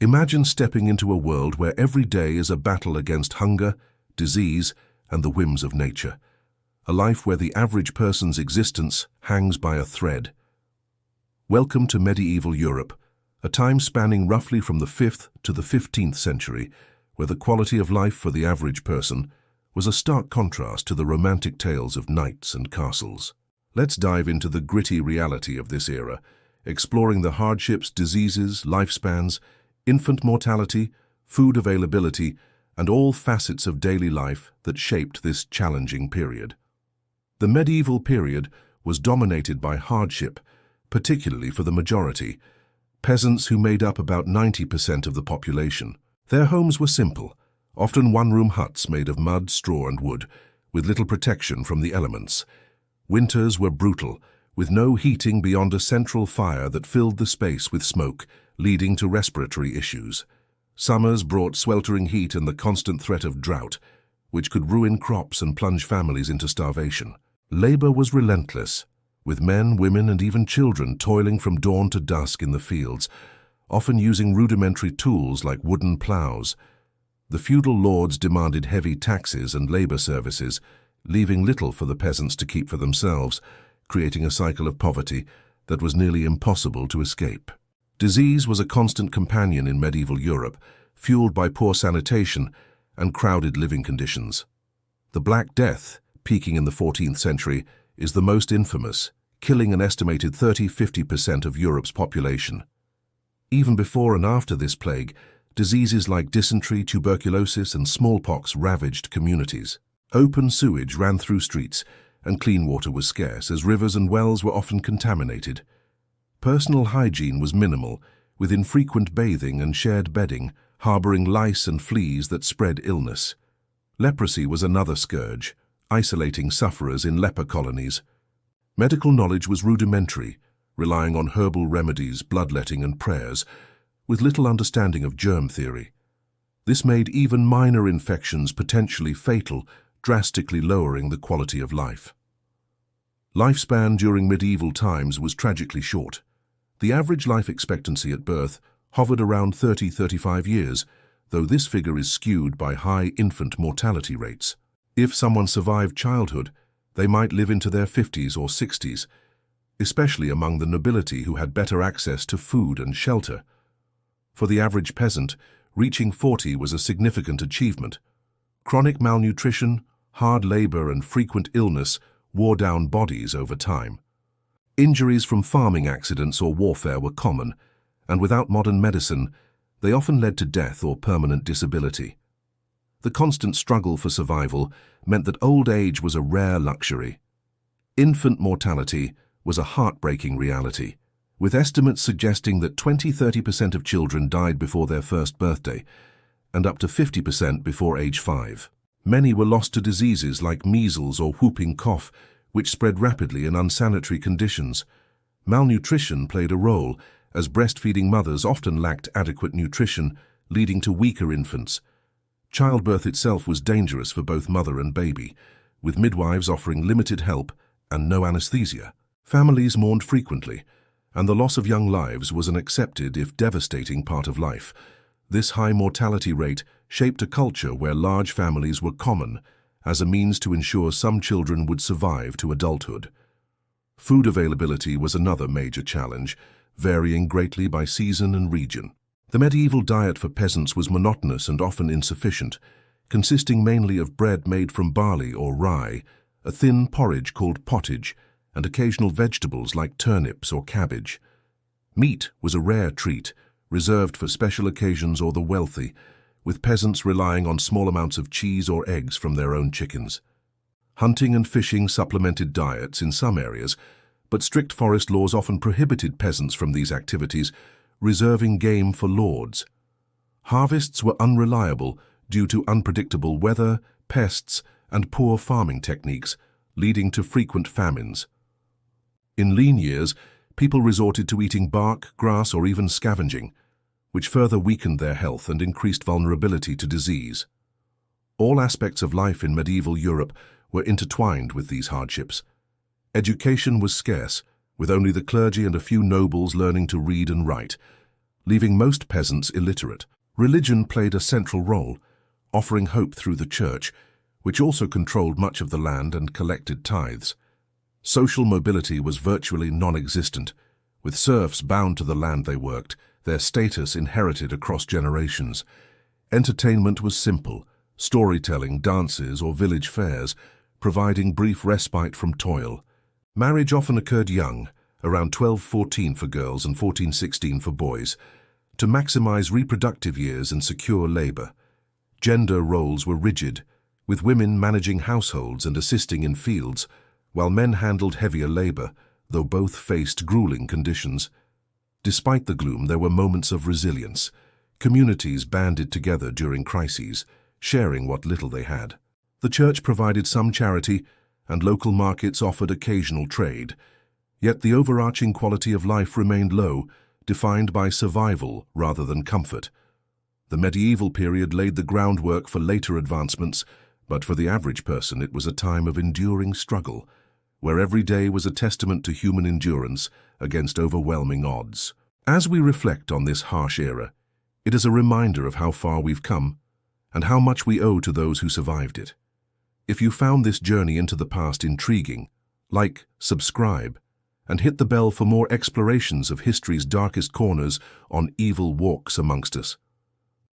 Imagine stepping into a world where every day is a battle against hunger, disease, and the whims of nature. A life where the average person's existence hangs by a thread. Welcome to medieval Europe, a time spanning roughly from the 5th to the 15th century, where the quality of life for the average person was a stark contrast to the romantic tales of knights and castles. Let's dive into the gritty reality of this era, exploring the hardships, diseases, lifespans, infant mortality, food availability, and all facets of daily life that shaped this challenging period. The medieval period was dominated by hardship, particularly for the majority, peasants who made up about 90% of the population. Their homes were simple, often one-room huts made of mud, straw, and wood, with little protection from the elements. Winters were brutal, with no heating beyond a central fire that filled the space with smoke, leading to respiratory issues. Summers brought sweltering heat and the constant threat of drought, which could ruin crops and plunge families into starvation. Labor was relentless, with men, women, and even children toiling from dawn to dusk in the fields, often using rudimentary tools like wooden plows. The feudal lords demanded heavy taxes and labor services, leaving little for the peasants to keep for themselves, creating a cycle of poverty that was nearly impossible to escape. Disease was a constant companion in medieval Europe, fueled by poor sanitation and crowded living conditions. The Black Death, peaking in the 14th century, is the most infamous, killing an estimated 30–50% of Europe's population. Even before and after this plague, diseases like dysentery, tuberculosis, and smallpox ravaged communities. Open sewage ran through streets, and clean water was scarce, as rivers and wells were often contaminated. Personal hygiene was minimal, with infrequent bathing and shared bedding, harboring lice and fleas that spread illness. Leprosy was another scourge, isolating sufferers in leper colonies. Medical knowledge was rudimentary, relying on herbal remedies, bloodletting, and prayers, with little understanding of germ theory. This made even minor infections potentially fatal, drastically lowering the quality of life. Lifespan during medieval times was tragically short. The average life expectancy at birth hovered around 30–35 years, though this figure is skewed by high infant mortality rates. If someone survived childhood, they might live into their 50s or 60s, especially among the nobility who had better access to food and shelter. For the average peasant, reaching 40 was a significant achievement. Chronic malnutrition, hard labor, and frequent illness wore down bodies over time. Injuries from farming accidents or warfare were common, and without modern medicine, they often led to death or permanent disability. The constant struggle for survival meant that old age was a rare luxury. Infant mortality was a heartbreaking reality, with estimates suggesting that 20–30% of children died before their first birthday, and up to 50% before age 5. Many were lost to diseases like measles or whooping cough, which spread rapidly in unsanitary conditions. Malnutrition played a role, as breastfeeding mothers often lacked adequate nutrition, leading to weaker infants. Childbirth itself was dangerous for both mother and baby, with midwives offering limited help and no anesthesia. Families mourned frequently, and the loss of young lives was an accepted, if devastating, part of life. This high mortality rate shaped a culture where large families were common, as a means to ensure some children would survive to adulthood. Food availability was another major challenge, varying greatly by season and region. The medieval diet for peasants was monotonous and often insufficient, consisting mainly of bread made from barley or rye, a thin porridge called pottage, and occasional vegetables like turnips or cabbage. Meat was a rare treat, reserved for special occasions or the wealthy, with peasants relying on small amounts of cheese or eggs from their own chickens. Hunting and fishing supplemented diets in some areas, but strict forest laws often prohibited peasants from these activities, reserving game for lords. Harvests were unreliable due to unpredictable weather, pests, and poor farming techniques, leading to frequent famines. In lean years, people resorted to eating bark, grass, or even scavenging, which further weakened their health and increased vulnerability to disease. All aspects of life in medieval Europe were intertwined with these hardships. Education was scarce, with only the clergy and a few nobles learning to read and write. leaving most peasants illiterate. Religion played a central role, offering hope through the church, which also controlled much of the land and collected tithes. Social mobility was virtually non-existent, with serfs bound to the land they worked, their status inherited across generations. Entertainment was simple, storytelling, dances, or village fairs, providing brief respite from toil. Marriage often occurred young, around 12-14 for girls and 14-16 for boys, to maximize reproductive years and secure labor. Gender roles were rigid, with women managing households and assisting in fields, while men handled heavier labor, though both faced grueling conditions. Despite the gloom, there were moments of resilience. Communities banded together during crises, sharing what little they had. The church provided some charity, and local markets offered occasional trade. Yet the overarching quality of life remained low, defined by survival rather than comfort. The medieval period laid the groundwork for later advancements, but for the average person it was a time of enduring struggle, where every day was a testament to human endurance against overwhelming odds. As we reflect on this harsh era, it is a reminder of how far we've come and how much we owe to those who survived it. If you found this journey into the past intriguing, like, subscribe, and hit the bell for more explorations of history's darkest corners on Evil Walks Amongst Us.